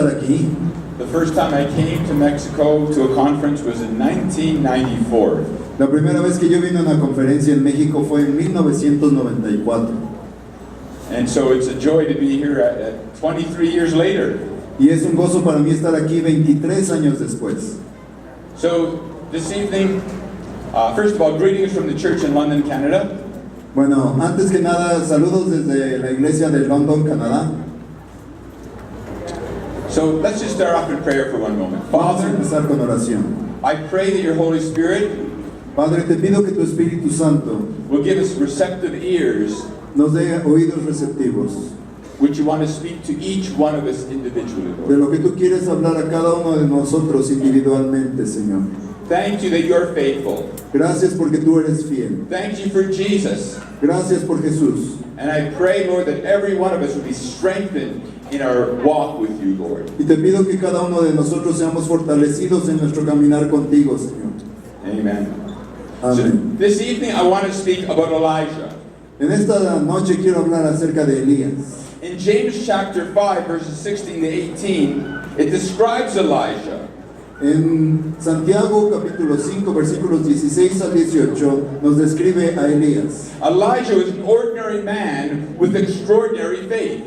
estar aquí. The first time I came to Mexico to a conference was in 1994. La primera vez que yo vine a una conferencia en México fue en 1994. And so it's a joy to be here at 23 years later. Y es un gozo para mí estar aquí 23 años después. So this evening, first of all, greetings from the church in London, Canada. Bueno, antes que nada, saludos desde la iglesia de London, Canadá. So let's just start off in prayer for one moment. Vamos a Father, empezar con oración. I pray that your Holy Spirit Padre, te pido que tu Espíritu Santo will give us receptive ears, nos dé oídos receptivos which you want to speak to each one of us individually, de Lord. lo que tú quieres hablar a cada uno de nosotros individualmente, Señor. Thank you that you're faithful. Gracias porque tú eres fiel. Thank you for Jesus. Gracias por Jesús. And I pray, Lord, that every one of us would be strengthened in our walk with you, Lord. Y te pido que cada uno de nosotros seamos fortalecidos en nuestro caminar contigo, Señor. Amen. So Amén. this evening I want to speak about Elijah. En esta noche quiero hablar acerca de Elías. In James chapter 5, verses 16 to 18, it describes Elijah. En Santiago capítulo 5 versículos 16 al 18 nos describe a Elías. Elijah was an ordinary man with extraordinary faith.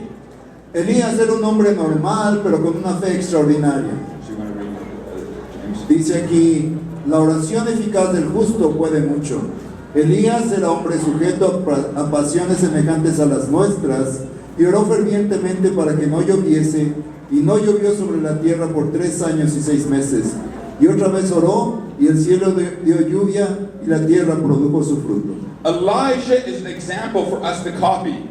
Elías era un hombre normal pero con una fe extraordinaria. So you want to read James? Dice aquí, la oración eficaz del justo puede mucho. Elías era hombre sujeto a pasiones semejantes a las nuestras y oró fervientemente para que no lloviese, y no llovió sobre la tierra por 3 años y 6 meses. Y otra vez oró, y el cielo dio lluvia, y la tierra produjo su fruto. Elijah is an example for us to copy.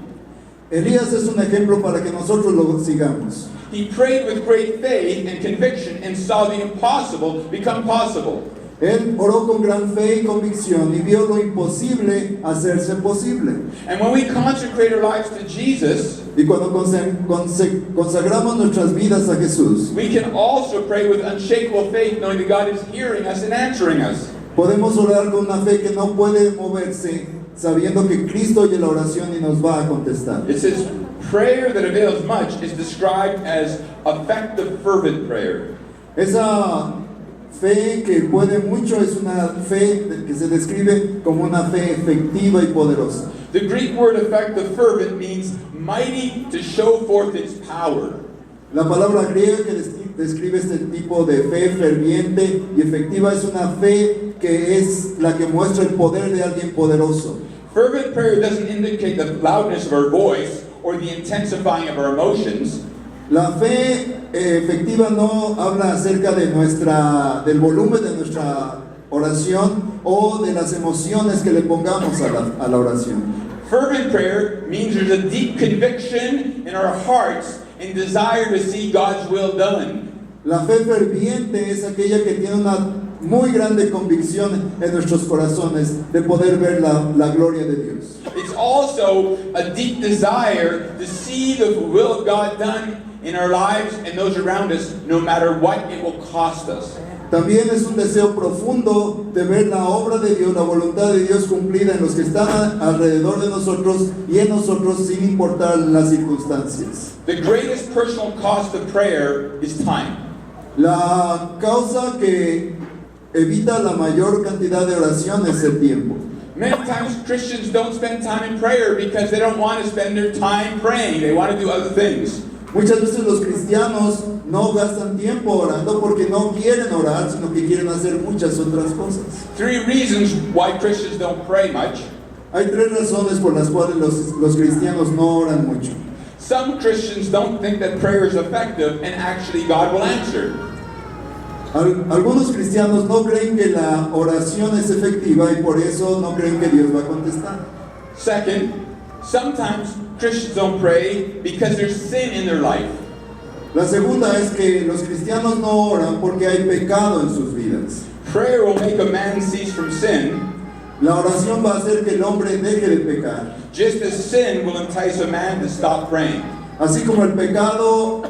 Elías es un ejemplo para que nosotros lo sigamos. He prayed with great faith and conviction and saw the impossible become possible. Él oró con gran fe y convicción y vio lo imposible hacerse posible. And when we consecrate our lives to Jesus, Y cuando consagramos nuestras vidas a Jesús, we can also pray with unshakable faith, knowing that God is hearing us and answering us. podemos orar con una fe que no puede moverse, sabiendo que Cristo oye la oración y nos va a contestar. It says, prayer that avails much is described as effective, fervent prayer. Esa fe que puede mucho es una fe que se describe como una fe efectiva y poderosa. The Greek word effective, fervent means mighty to show forth its power. La palabra griega que describe este tipo de fe ferviente y efectiva es una fe que es la que muestra el poder de alguien poderoso. Fervent prayer doesn't indicate the loudness of our voice or the intensifying of our emotions. La fe efectiva no habla acerca de del volumen de nuestra oración o de las emociones que le pongamos a la oración. Fervent prayer means there's a deep conviction in our hearts and desire to see God's will done. La fe ferviente es aquella que tiene una muy grande convicción en nuestros corazones de poder ver la gloria de Dios. It's also a deep desire to see the will of God done in our lives and those around us, no matter what it will cost us. También es un deseo profundo de ver la obra de Dios, la voluntad de Dios cumplida en los que están alrededor de nosotros y en nosotros sin importar las circunstancias. The greatest personal cost of prayer is time. La causa que evita la mayor cantidad de oración es el tiempo. Many times Christians don't spend time in prayer because they don't want to spend their time praying. They want to do other things. Muchas veces los cristianos no gastan tiempo orando porque no quieren orar, sino que quieren hacer muchas otras cosas. 3 reasons why Christians don't pray much. Hay 3 razones por las cuales los cristianos no oran mucho. Some Christians don't think that prayer is effective and actually God will answer. Algunos cristianos no creen que la oración es efectiva y por eso no creen que Dios va a contestar. Second, sometimes Christians don't pray because there's sin in their life. La segunda es que los cristianos no oran porque hay pecado en sus vidas. Prayer will make a man cease from sin, La oración va a hacer que el hombre deje de pecar, just as sin will entice a man to stop praying. así como el pecado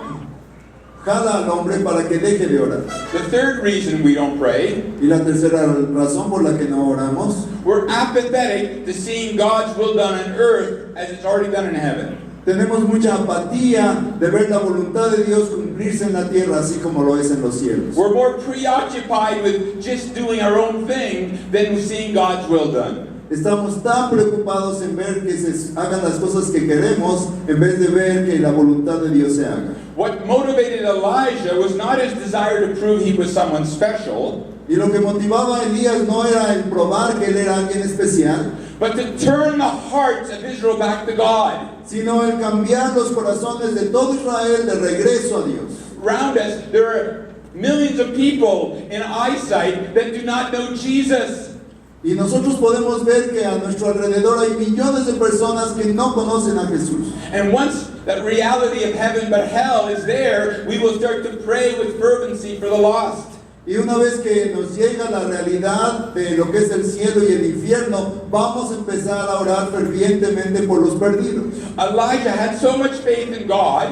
jala al hombre para que deje de orar. The third reason we don't pray, Y la tercera razón por la que no oramos, we're apathetic to seeing God's will done on earth as it's already done in heaven. tenemos mucha apatía de ver la voluntad de Dios cumplirse en la tierra así como lo es en los cielos. We're more preoccupied with just doing our own thing than seeing God's will done. Estamos tan preocupados en ver que se hagan las cosas que queremos en vez de ver que la voluntad de Dios se haga. What motivated Elijah was not his desire to prove he was someone special, Y lo que motivaba a Elías no era el probar que él era alguien especial, but to turn the hearts of Israel back to God. sino el cambiar los corazones de todo Israel de regreso a Dios. Around us, there are millions of people in eyesight that do not know Jesus. Y nosotros podemos ver que a nuestro alrededor hay millones de personas que no conocen a Jesús. And once that reality of heaven but hell is there, we will start to pray with fervency for the lost. Y una vez que nos llega la realidad de lo que es el cielo y el infierno, vamos a empezar a orar fervientemente por los perdidos. Elijah had so much faith in God,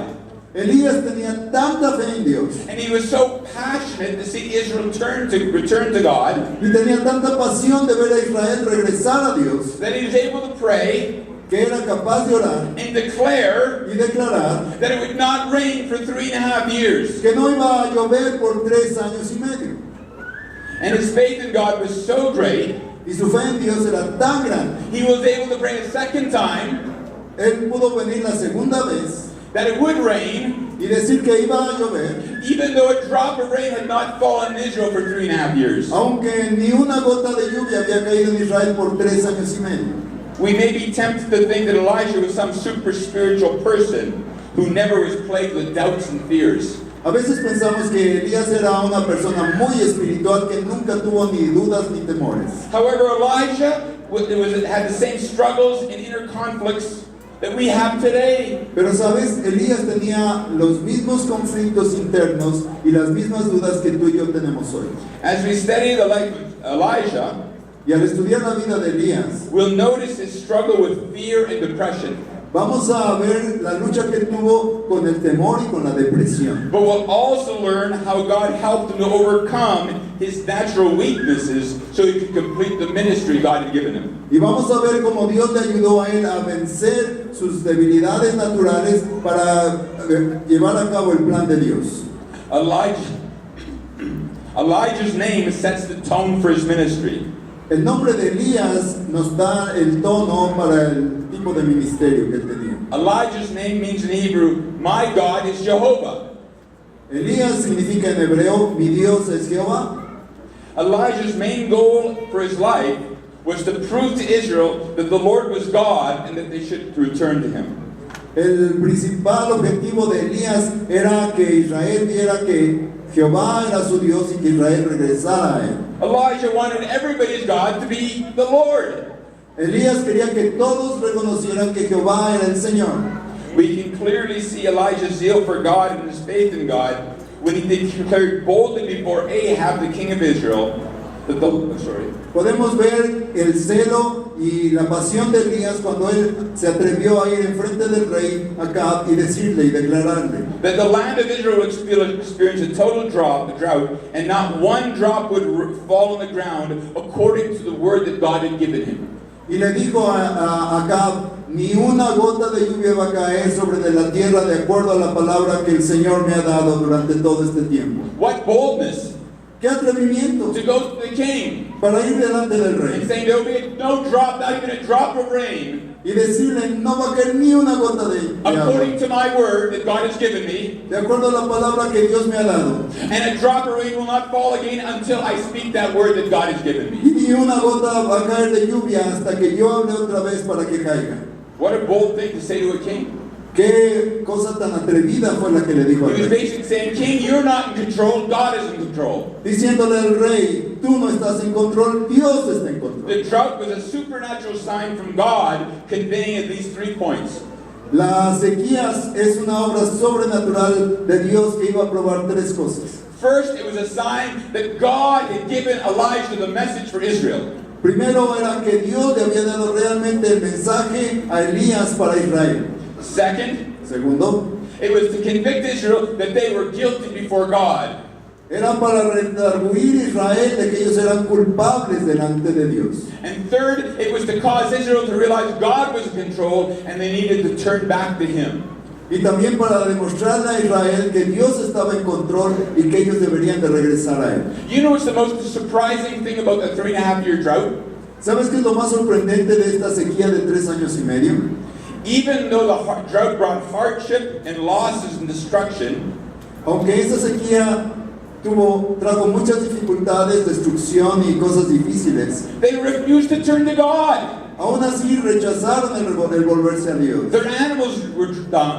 Elías tenía tanta fe en Dios and he was so passionate to see Israel return to God, y tenía tanta pasión de ver a Israel regresar a Dios, that he was able to pray que era capaz de orar and declare y declarar that it would not rain for 3.5 years. que no iba a llover por 3 años y medio. And his faith in God was so great, Y su fe en Dios era tan grande. he was able to pray a second time Él pudo venir la segunda vez that it would rain, y decir que iba a llover, even though a drop of rain had not fallen in Israel for 3.5 years. aunque ni una gota de lluvia había caído en Israel por 3 años y medio. We may be tempted to think that Elijah was some super spiritual person who never was plagued with doubts and fears. A veces pensamos que Elías era una persona muy espiritual que nunca tuvo ni dudas ni temores. However, Elijah had the same struggles and inner conflicts that we have today. Pero sabes, Elías tenía los mismos conflictos internos y las mismas dudas que tú y yo tenemos hoy. As we study the life of Elijah, Y al estudiar la vida de Elías, we'll notice his struggle with fear and depression. vamos a ver la lucha que tuvo con el temor y con la depresión. But we'll also learn how God helped him to overcome his natural weaknesses so he could complete the ministry God had given him. Y vamos a ver cómo Dios le ayudó a él a vencer sus debilidades naturales para llevar a cabo el plan de Dios. Elijah's name sets the tone for his ministry. El nombre de Elías nos da el tono para el tipo de ministerio que él tenía. Elijah's name means in Hebrew, my God is Jehovah. Elías significa en hebreo, mi Dios es Jehová. Elijah's main goal for his life was to prove to Israel that the Lord was God and that they should return to him. El principal objetivo de Elías era que Israel viera que Jehová era su Dios y que Israel regresara a él. Elijah wanted everybody's God to be the Lord. Elías quería que todos reconocieran que Jehová era el Señor. We can clearly see Elijah's zeal for God and his faith in God when he declared boldly before Ahab, the king of Israel, Podemos ver el celo y la pasión de Elías cuando él se atrevió a ir enfrente del rey Acab y decirle y declararle that the land of Israel would experience a total drought, and not one drop would fall on the ground according to the word that God had given him. Y le dijo a Acab, ni una gota de lluvia va a caer sobre de la tierra de acuerdo a la palabra que el Señor me ha dado durante todo este tiempo. What boldness! ¡Qué atrevimiento! To go to the king Para ir delante del and rey say there'll be no drop, not even a drop of rain, y decirle, no va a caer ni una gota de agua, according to my word that God has given me, de acuerdo a la palabra que Dios me ha dado. and a drop of rain will not fall again until I speak that word that God has given me. Y ni una gota va a caer de lluvia hasta que yo hable otra vez para que caiga. What a bold thing to say to a king. Qué cosa tan atrevida fue la que le dijo al He was rey. basically saying, King, you're not in control, God is in control. Diciéndole al rey, tú no estás en control, Dios está en control. The drought was a supernatural sign from God conveying at least 3 points. Las sequías es una obra sobrenatural de Dios que iba a probar 3 cosas. First, it was a sign that God had given Elijah the message for Israel. Primero era que Dios le había dado realmente el mensaje a Elías para Israel. Second, Segundo, it was to convict Israel that they were guilty before God. Era para redarguir a Israel de que ellos eran culpables delante de Dios. And third, it was to cause Israel to realize God was in control and they needed to turn back to Him. Y también para demostrarle a Israel que Dios estaba en control y que ellos deberían de regresar a Él. You know what's the most surprising thing about the 3.5-year drought? ¿Sabes qué es lo más sorprendente de esta sequía de 3 años y medio? Even though the drought brought hardship and losses and destruction, Aunque esta sequía trajo muchas dificultades, destrucción y cosas difíciles, they refused to turn to God. aún así rechazaron el volverse a Dios. Their animals were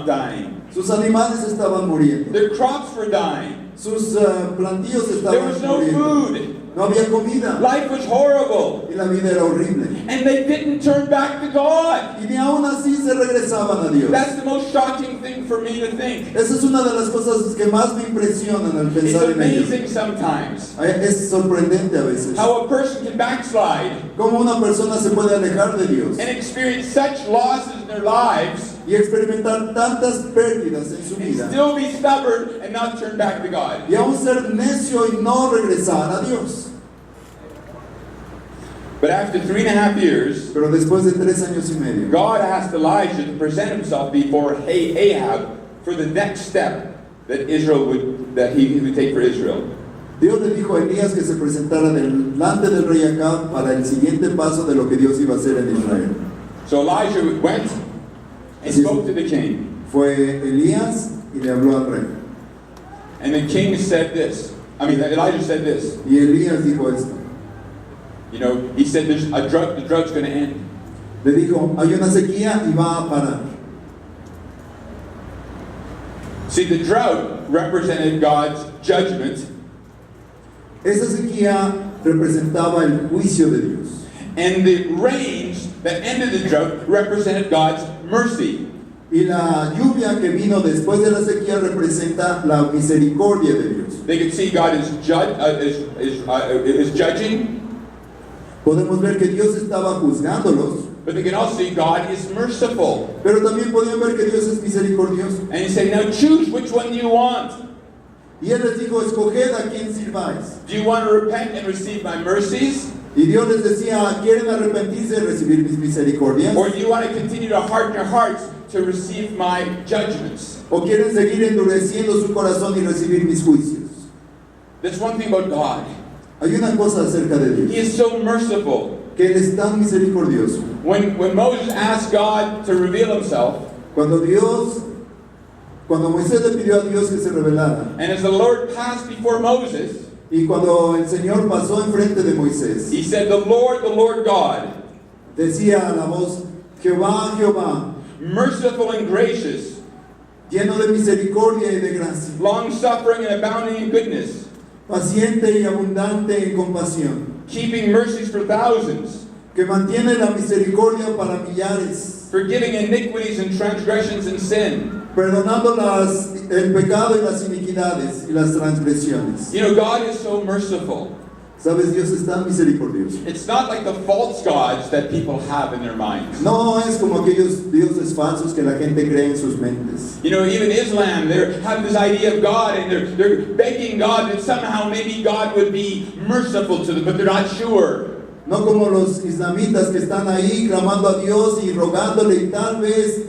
dying. Sus animales estaban muriendo. Their crops were dying. Sus plantíos There estaban was no muriendo. food. No había comida. Life was horrible. Y la vida era horrible. And they didn't turn back to God. Y ni aún así se regresaban a Dios. That's the most shocking thing for me to think. Esa es una de las cosas que más me impresionan al It's pensar en ello. amazing sometimes Es sorprendente a veces. how a person can backslide Cómo una persona se puede alejar de Dios and experience such losses in their lives y experimentar tantas pérdidas en su and vida still be stubborn and not turn back to God. y aún ser necio y no regresar a Dios. But after 3.5 years, Pero después de 3 años y medio, God asked Elijah to present himself before Ahab for the next step that he would take for Israel. Dios le dijo a Elías que se presentara delante del rey Acab para el siguiente paso de lo que Dios iba a hacer en Israel. So Elijah went and Así es. spoke to the king. Fue Elías y le habló al rey. And the king said this. Elijah said this. Y Elías dijo esto. You know, he said the drought's going to end. Le dijo, hay una sequía y va a parar. See, the drought represented God's judgment, Esa sequía representaba el juicio de Dios. and the rains that ended the drought represented God's mercy. Y la lluvia que vino después de la sequía representa la misericordia de Dios. They could see God is judging, Podemos ver que Dios estaba juzgándolos, but they can also see God is merciful. pero también podían ver que Dios es misericordioso. And he said, now choose which one you want. Y Él les dijo, escoged a quién sirváis. Do you want to repent and receive my mercies? Y Dios les decía, ¿quieren arrepentirse y recibir mis misericordias? Or do you want to continue to harden your hearts to receive my judgments? ¿O quieren seguir endureciendo su corazón y recibir mis juicios? That's one thing about God. Hay una cosa acerca de He Dios, is so merciful. que Él es tan misericordioso. When Moses asked God to reveal himself, Cuando Moisés le pidió a Dios que se revelara, and as the Lord passed before Moses, y cuando el Señor pasó enfrente de Moisés, he said, the Lord God, decía a la voz, Jehová, Jehová, merciful and gracious, lleno de misericordia y de gracia, long-suffering and abounding in goodness, paciente y abundante en compasión, keeping mercies for thousands, que mantiene la misericordia para millares, forgiving iniquities and transgressions and sin. perdonando el pecado y las iniquidades y las transgresiones. You know, God is so merciful. Sabes, Dios es tan misericordioso. It's not like the false gods that people have in their minds. No es como aquellos dioses falsos que la gente cree en sus mentes. You know, even Islam, they have this idea of God, and they're begging God that somehow maybe God would be merciful to them, but they're not sure. No como los islamitas que están ahí clamando a Dios y rogándole y tal vez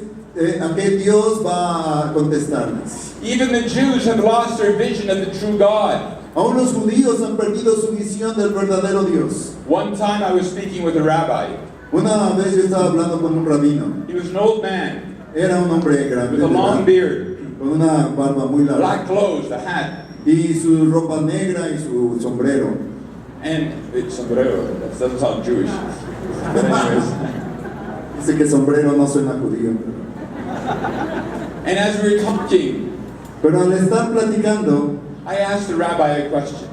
a que Dios va a contestarles. Even the Jews have lost their vision of the true God. Aún los judíos han perdido su visión del verdadero Dios. One time I was speaking with a rabbi. Una vez yo estaba hablando con un rabino. He was an old man Era un hombre grande, with a long beard, con una barba muy larga black clothes, a hat, y su ropa negra y su sombrero. and it's sombrero. That doesn't sound Jewish. But anyways, Dice que sombrero no suena judío. and as we were talking, Pero al estar platicando, I asked the rabbi a question.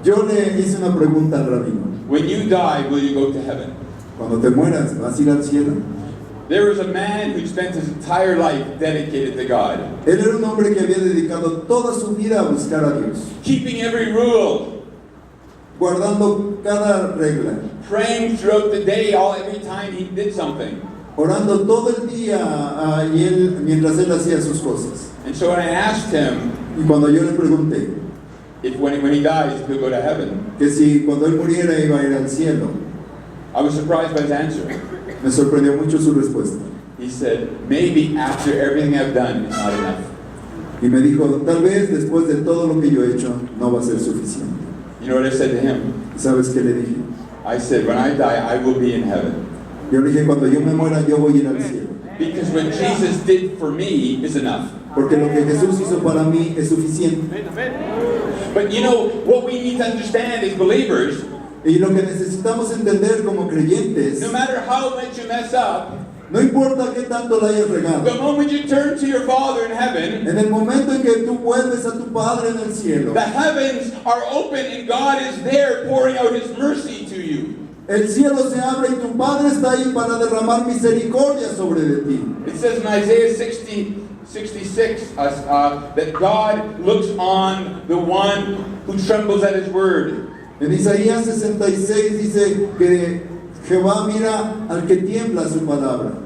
yo le hice una pregunta al rabino. When you die, will you go to heaven? Cuando te mueras, ¿vas a ir al cielo? There was a man who spent his entire life dedicated to God, Él era un hombre que había dedicado toda su vida a buscar a Dios, keeping every rule, guardando cada regla, praying throughout the day, every time he did something. orando todo el día mientras él hacía sus cosas. And so when I asked him, Y cuando yo le pregunté, if when he dies, he'll go to heaven. que si cuando él muriera iba a ir al cielo. I was surprised by his answer. Me sorprendió mucho su respuesta. He said, maybe after everything I've done, it's not enough. Y me dijo, tal vez después de todo lo que yo he hecho, no va a ser suficiente. You know what I said to him? ¿Y sabes qué le dije? I said, when I die, I will be in heaven. Yo le dije, cuando yo me muera, yo voy a ir al cielo. Because what Jesus did for me is enough. Porque lo que Jesús hizo para mí es suficiente. But you know, what we need to understand as believers, Y lo que necesitamos entender como creyentes, no matter how much you mess up, no importa qué tanto la hayas the regado, moment you turn to your Father in heaven, en el momento en que tú vuelves a tu Padre en el cielo, the heavens are open and God is there pouring out His mercy to you. el cielo se abre y tu Padre está ahí para derramar misericordia sobre de ti. It says in Isaiah 66 that God looks on the one who trembles at His word. En Isaías 66 dice que Jehová mira al que tiembla su palabra.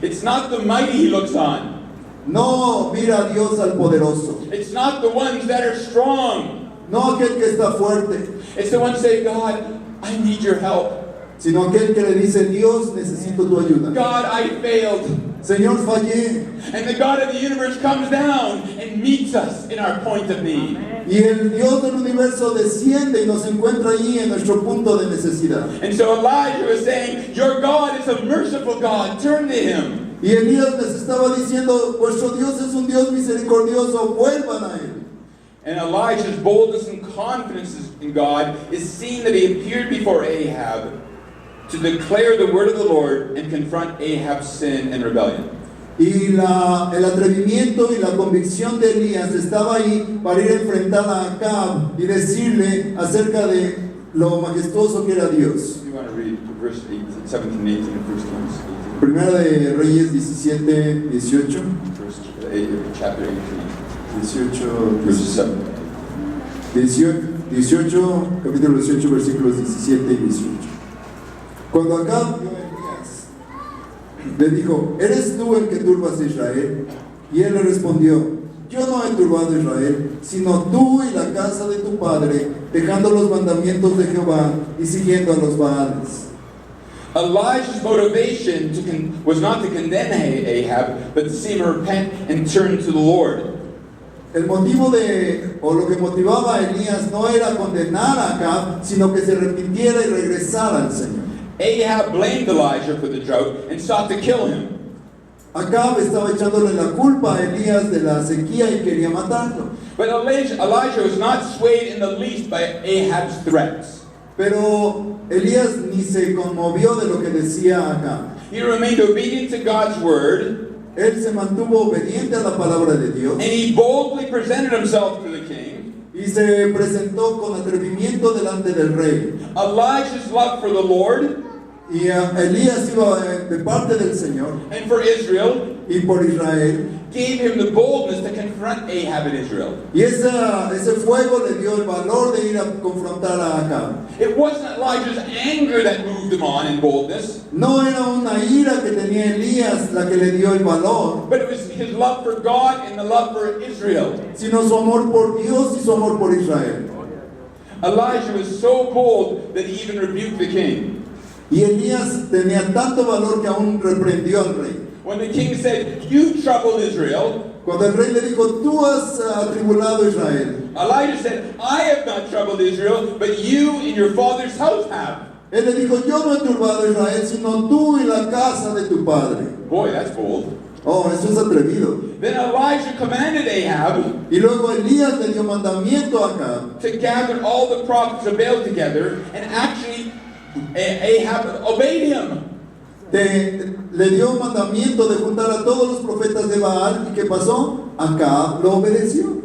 It's not the mighty He looks on. No mira a Dios al poderoso, It's not the ones that are strong. no aquel que está fuerte, It's the ones say, God, I need your help. sino aquel que le dice, Dios, necesito tu ayuda. God, I failed. Señor, fallé. And the God of the universe comes down and meets us in our point of need. Y el Dios del universo desciende y nos encuentra allí en nuestro punto de necesidad. And so Elijah was saying, your God is a merciful God. Turn to Him. Y Elías les estaba diciendo, vuestro Dios es un Dios misericordioso, vuelvan a Él. And Elijah's boldness and confidence in God is seen that he appeared before Ahab to declare the word of the Lord and confront Ahab's sin and rebellion. Y el atrevimiento y la convicción de Elías estaba ahí para ir a enfrentar a Acab y decirle acerca de lo majestuoso que era Dios. You want to read verse 17 and 18 of 1 Kings 18? Primera de Reyes 17, 18. Chapter 18, 18, verse 7. 18, capítulo 18, versículos 17 y 18. Cuando Acab vio a Elías, le dijo, ¿eres tú el que turbas a Israel? Y él le respondió, yo no he turbado a Israel, sino tú y la casa de tu padre, dejando los mandamientos de Jehová y siguiendo a los Baales. Elijah's motivation was not to condemn Ahab, but to see him repent and turn to the Lord. El motivo o lo que motivaba a Elías no era condenar a Acab, sino que se arrepintiera y regresara al Señor. Ahab blamed Elijah for the drought and sought to kill him. Acab estaba echándole la culpa a Elías de la sequía y quería matarlo. But Elijah was not swayed in the least by Ahab's threats. Pero Elías ni se conmovió de lo que decía Acab. He remained obedient to God's word, Él se mantuvo obediente a la palabra de Dios and he boldly presented himself to the king. y se presentó con atrevimiento delante del rey. Elijah's love for the Lord Y Elías iba de parte del Señor and for Israel y por Israel. gave him the boldness to confront Ahab in Israel. Y ese fuego le dio el valor de ir a confrontar a Acab. It wasn't Elijah's anger that moved him on in boldness, No era una ira que tenía Elías la que le dio el valor, but it was his love for God and the love for Israel. sino su amor por Dios y su amor por Israel. Elijah was so bold that he even rebuked the king. Y Elías tenía tanto valor que aún reprendió al rey. When the king said, "You troubled Israel," Cuando el rey le dijo, tú has atribulado a Israel. Elijah said, "I have not troubled Israel, but you and your father's house have." Él le dijo, yo no he turbado a Israel, sino tú y la casa de tu padre. Boy, that's bold. Oh, eso es atrevido. Then Elijah commanded Ahab Y luego Elías le dio mandamiento a Acab to gather all the prophets of Baal together, and actually Ahab obeyed him. le dio mandamiento de juntar a todos los profetas de Baal. ¿Y qué pasó? Acab lo obedeció.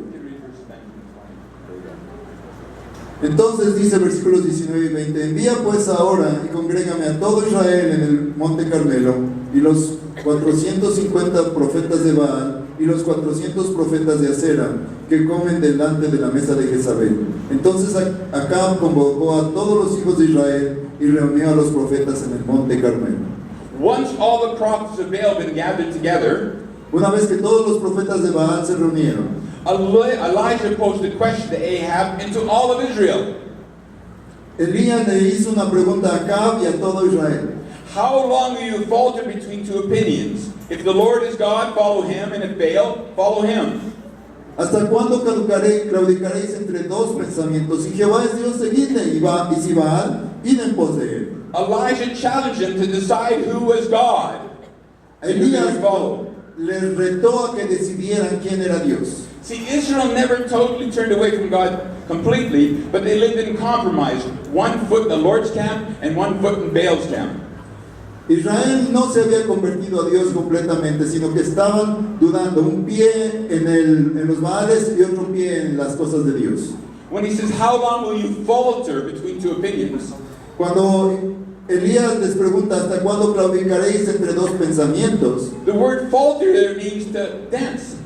Entonces dice versículos 19 y 20, envía pues ahora y congrégame a todo Israel en el monte Carmelo, y los 450 profetas de Baal y los 400 profetas de Acera que comen delante de la mesa de Jezabel. Entonces Acab convocó a todos los hijos de Israel y reunió a los profetas en el monte Carmelo. Once all the prophets of Baal had been gathered together, Una vez que todos los profetas de Baal se reunieron, Elijah posed a question to Ahab and to all of Israel. Elías le hizo una pregunta a Acab y a todo Israel. How long will you falter between two opinions? If the Lord is God, follow him, and if Baal, follow him. ¿Hasta cuándo claudicaréis entre dos pensamientos? Si Jehová es Dios, seguidle, y si Baal, id en pos de él. Elijah challenged him to decide who was God and who they would Elías follow. les retó a que decidieran quién era Dios. See, Israel never totally turned away from God completely, but they lived in compromise. 1 foot in the Lord's camp and 1 foot in Baal's camp. Israel no se había convertido a Dios completamente, sino que estaban dudando, un pie en los Baales y otro pie en las cosas de Dios. When he says, how long will you falter between two opinions? Cuando Elías les pregunta, ¿hasta cuándo claudicaréis entre dos pensamientos? The word falter there means to dance.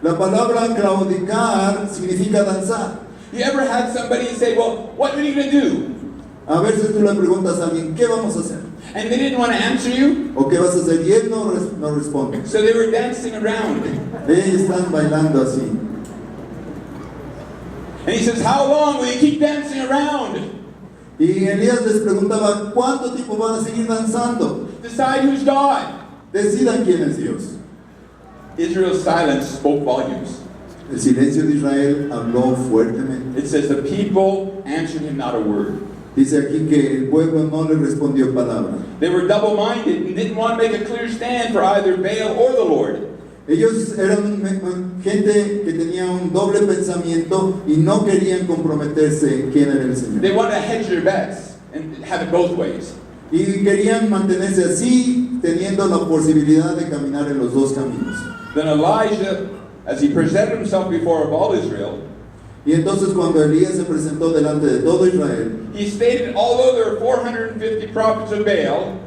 La palabra claudicar significa danzar. You ever had somebody say, well, what are you going to do? A veces tú le preguntas a alguien, ¿qué vamos a hacer? And they didn't want to answer you, ¿O qué vas a hacer? Y él no responde. so they were dancing around. Ellos están bailando así. And he says, how long will you keep dancing around? Y Elías les preguntaba, ¿cuánto tiempo van a seguir danzando? Decide who's God. Decidan quién es Dios. Israel's silence spoke volumes. El silencio de Israel habló fuertemente. It says the people answered him not a word. Dice aquí que el pueblo no le respondió palabra. They were double-minded and didn't want to make a clear stand for either Baal or the Lord. Ellos eran gente que tenía un doble pensamiento y no querían comprometerse en quién era el Señor. They wanted to hedge their bets and have it both ways. Y querían mantenerse así, teniendo la posibilidad de caminar en los dos caminos. Then Elijah, as he presented himself before all Israel, Y entonces cuando Elías se presentó delante de todo Israel, he stated, although there are 450 prophets of Baal,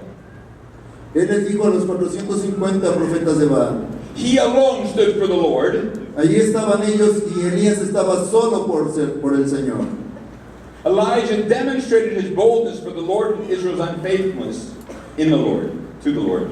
él les dijo a los 450 profetas de Baal, he alone stood for the Lord. allí estaban ellos y Elías estaba solo por el Señor. Elijah demonstrated his boldness for the Lord and Israel's unfaithfulness in the Lord, to the Lord.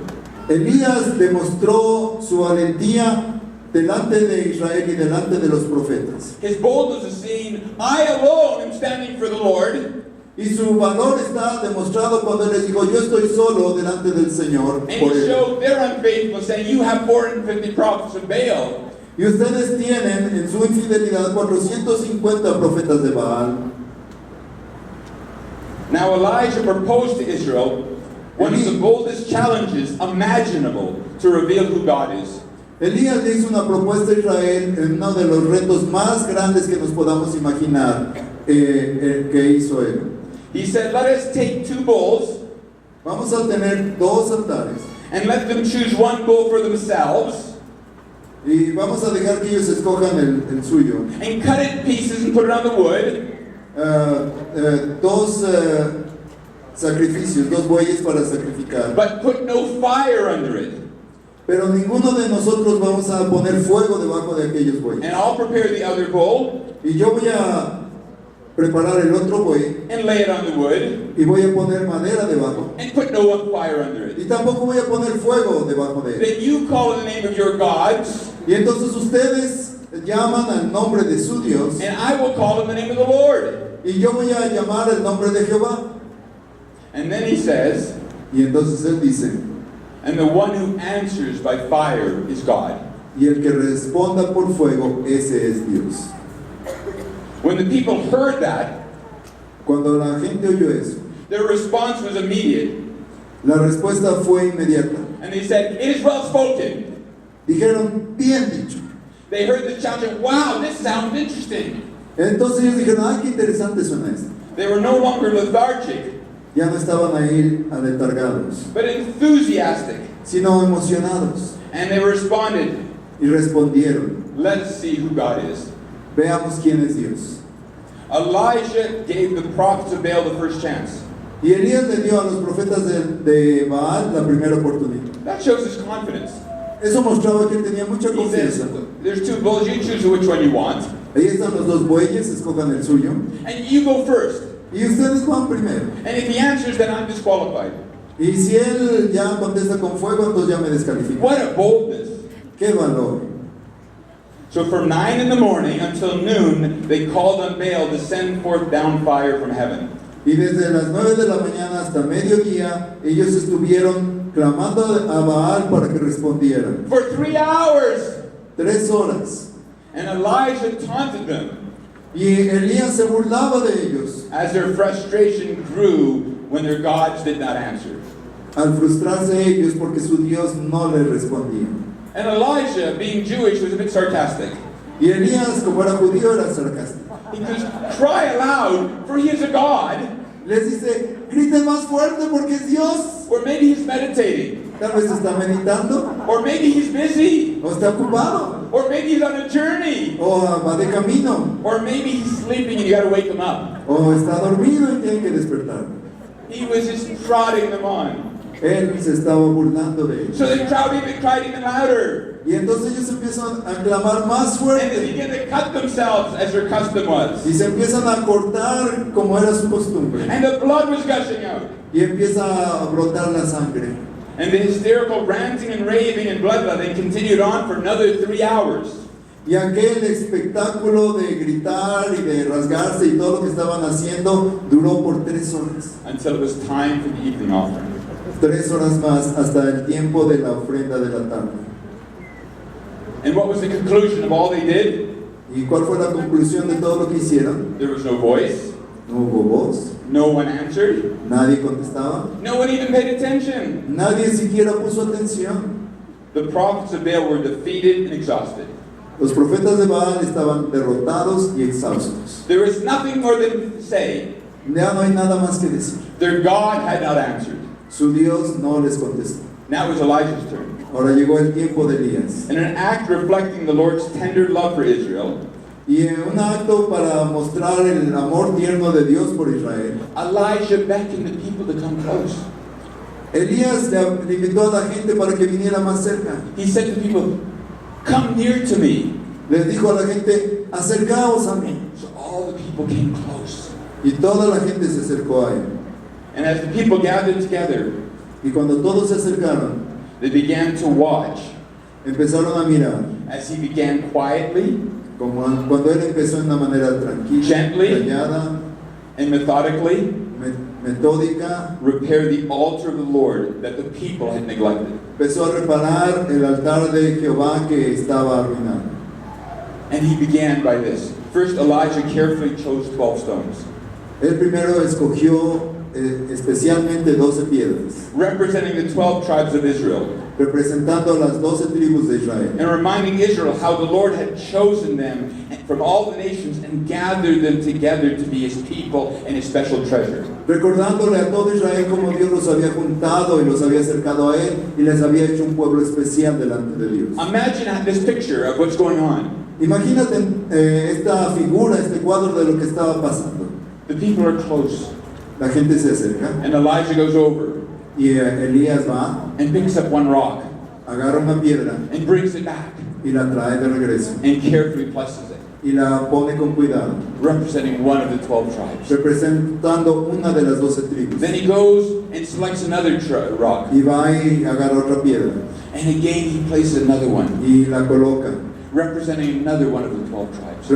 Elías demostró su valentía delante de Israel y delante de los profetas. His boldness is seen, I alone am standing for the Lord. Y su valor está demostrado cuando él les dijo, yo estoy solo delante del Señor. And Por he él. showed their unfaithfulness, saying, you have 450 prophets of Baal. Y ustedes tienen en su infidelidad 450 profetas de Baal. Now Elijah proposed to Israel one of the boldest challenges imaginable to reveal who God is. Elías le hizo una propuesta a Israel en uno de los retos más grandes que nos podamos imaginar que hizo él. He said, let us take 2 bulls Vamos a tener 2 altares and let them choose 1 bull for themselves y vamos a dejar que ellos escojan el suyo. and cut it in pieces and put it on the wood. 2 sacrificios, 2 bueyes para sacrificar. But put no fire under it. Pero ninguno de nosotros vamos a poner fuego debajo de aquellos bueyes. And I'll prepare the other bull Y yo voy a preparar el otro buey and lay it on the wood y voy a poner madera debajo. and put no fire under it. Y tampoco voy a poner fuego debajo de él. Then you call in the name of your gods, Y entonces ustedes llaman al nombre de su Dios and I will call in the name of the Lord. y yo voy a llamar el nombre de Jehová. And then he says, Y entonces él dice, and the one who answers by fire is God. y el que responda por fuego, ese es Dios. When the people heard that, Cuando la gente oyó eso, their response was immediate. la respuesta fue inmediata. And they said, it is well spoken. Dijeron, bien dicho. They heard the challenge, and, wow, this sounds interesting. Entonces ellos dijeron, ay, qué interesante suena esto. They were no longer lethargic, Ya no estaban ahí aletargados, but enthusiastic. sino emocionados. And they responded, Y respondieron, let's see who God is. veamos quién es Dios. Elijah gave the prophets of Baal the first chance. Y Elías le dio a los profetas de Baal la primera oportunidad. That shows his confidence. Eso mostraba que él tenía mucha He says, confianza. there's 2 bulls, you choose which one you want. Ahí están los 2 bueyes, escojan el suyo. And you go first. Y ustedes van primero. And if he answers, then I'm disqualified. Y si él ya contesta con fuego, entonces ya me descalifica. What a boldness. ¡Qué valor! So from 9 in the morning until noon, they called on Baal to send forth down fire from heaven. Y desde las 9 de la mañana hasta mediodía, ellos estuvieron clamando a Baal para que respondieran. For 3 hours! 3 horas. And Elijah taunted them Y Elías se burlaba de ellos as their frustration grew when their gods did not answer. al frustrarse ellos porque su Dios no les respondía. And Elijah, being Jewish, was a bit sarcastic. Y Elías, como era judío, era sarcástico. He goes, cry aloud, for he is a God. Les dice, griten más fuerte porque es Dios. Or maybe he's meditating. Tal vez está meditando, Or maybe he's busy. o está ocupado, Or maybe he's on a journey. o va de camino, Or maybe he's sleeping and you got to wake him up. o está dormido y tiene que despertar. He was just prodding them on. Él se estaba burlando de ellos. So the crowd even cried even louder. Y entonces ellos empiezan a clamar más And they fuerte. began to cut themselves as their custom was. Y se empiezan a cortar como era su costumbre. And the blood was gushing out. Y empieza a brotar la sangre. And the hysterical ranting and raving and bloodletting continued on for another 3 hours. Y aquel espectáculo de gritar y de rasgarse y todo lo que estaban haciendo duró por 3 horas. Until it was time for the evening offering. 3 horas más hasta el tiempo de la ofrenda de la tarde. And what was the conclusion of all they did? ¿Y cuál fue la conclusión de todo lo que hicieron? There was no voice. No hubo voz, No one answered. nadie contestaba, No one even paid attention. nadie siquiera puso atención. The prophets of Baal were defeated and exhausted. Los profetas de Baal estaban derrotados y exhaustos. There was nothing more than to say. Ya no hay nada más que decir. Their God had not answered. Su Dios no les contestó. Now it was Elijah's turn. Ahora llegó el tiempo de Elías. In an act reflecting the Lord's tender love for Israel, Y en un acto para mostrar el amor tierno de Dios por Israel, Elijah beckoned the people to come close. Elías le invitó a la gente para que viniera más cerca. He said to people, come near to me. Les dijo a la gente, acercaos a mí. So all the people came close. Y toda la gente se acercó a él. And as the people gathered together, Y cuando todos se acercaron, they began to watch empezaron a mirar. as he began quietly Como cuando él empezó de una manera tranquila, Gently. callada, and methodically metódica, repair the altar of the Lord that the people had neglected. empezó a reparar el altar de Jehová que estaba arruinado. And he began by this. First, Elijah carefully chose 12 stones, Él primero escogió especialmente 12 piedras, representing the 12 tribes of Israel, representando a las 12 tribus de Israel, and reminding Israel how the Lord had chosen them from all the nations and gathered them together to be his people and his special treasure. recordándole a todo Israel como Dios los había juntado y los había acercado a él y les había hecho un pueblo especial delante de Dios. Imagine this picture of what's going on. Imagínate esta figura, este cuadro de lo que estaba pasando. The people are close, La gente se acerca and Elijah goes over y Elías va, and picks up one rock agarra una piedra and brings it back y la trae de regreso and carefully places it, y la pone con cuidado, representing one of the 12 tribes. representando una de las 12 tribus. Then he goes and selects another rock, Y va y agarra otra piedra and again he places another one, y la coloca, representing another one of the 12 tribes.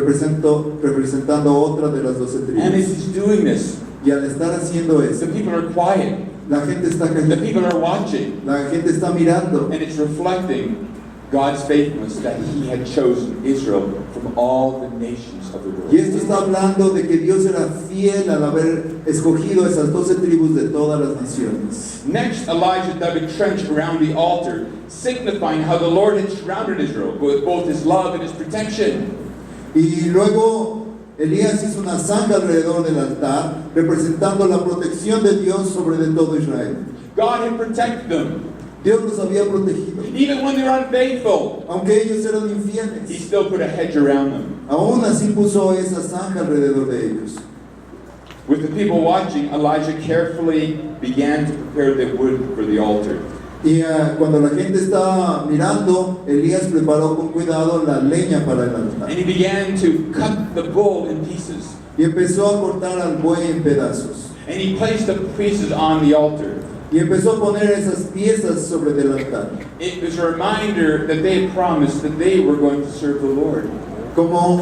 representando otra de las 12 And as tribus. he's doing this, Y al estar haciendo the eso, people are quiet, la gente está the callada, people are watching, la gente está mirando. and it's reflecting God's faithfulness that he had chosen Israel from all the nations of the Y esto world. está hablando de que Dios era fiel al haber escogido esas 12 tribus de todas las naciones. Next, Elijah dug a trench around the altar, signifying how the Lord had surrounded Israel with both his love and his protection. Y luego Elías hizo una zanja alrededor del altar, representando la protección de Dios sobre de todo Israel. God had protected them. Dios los había protegido. Even when they were unfaithful, Aunque ellos eran he infieles, still put a hedge around them. aún así puso esa zanja alrededor de ellos. With the people watching, Elijah carefully began to prepare the wood for the altar. Y cuando la gente estaba mirando, Elías preparó con cuidado la leña para el altar. And he began to cut the bull in pieces. Y empezó a cortar al buey en pedazos. And he placed the pieces on the altar. y empezó a poner esas piezas sobre el altar, It was a reminder that they had promised that they were going to serve the Lord. como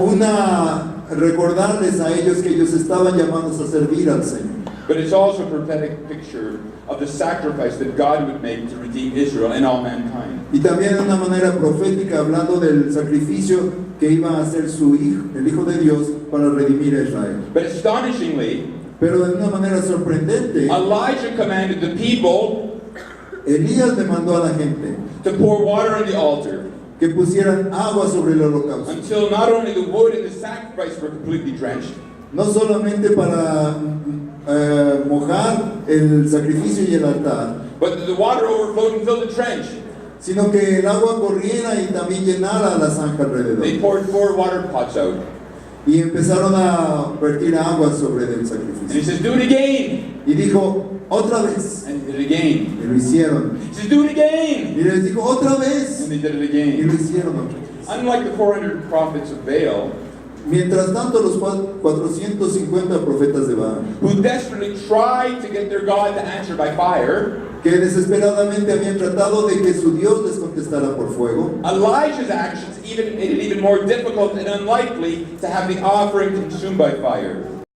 recordarles a ellos que ellos estaban llamados a servir al Señor. But it's also a prophetic picture of the sacrifice that God would make to redeem Israel and all mankind. Y también de una manera profética, hablando del sacrificio que iba a hacer su hijo, el Hijo de Dios, para redimir a Israel. But astonishingly, Pero de una manera sorprendente, Elijah commanded the people Elías demandó a la gente to pour water on the altar que pusieran agua sobre el holocausto, until not only the wood and the sacrifice were completely drenched, no solamente para mojar el sacrificio y el altar, but that the water overflowed and filled the trench. sino que el agua corriera y también llenara la zanja alrededor. They poured 4 water pots out. Y empezaron a vertir agua sobre el And he sacrificio. says, do it again. Y dijo, otra vez. And he did it again. Y lo hicieron. He says, do it again. Y les dijo, otra vez. And they did it Y lo again. hicieron otra vez. Unlike the 400 prophets of Baal, Mientras tanto, los 450 profetas de Baal, who desperately tried to get their God to answer by fire, que desesperadamente habían tratado de que su Dios les contestara por fuego, Elijah's actions made it even more difficult and unlikely to have the offering consumed by fire.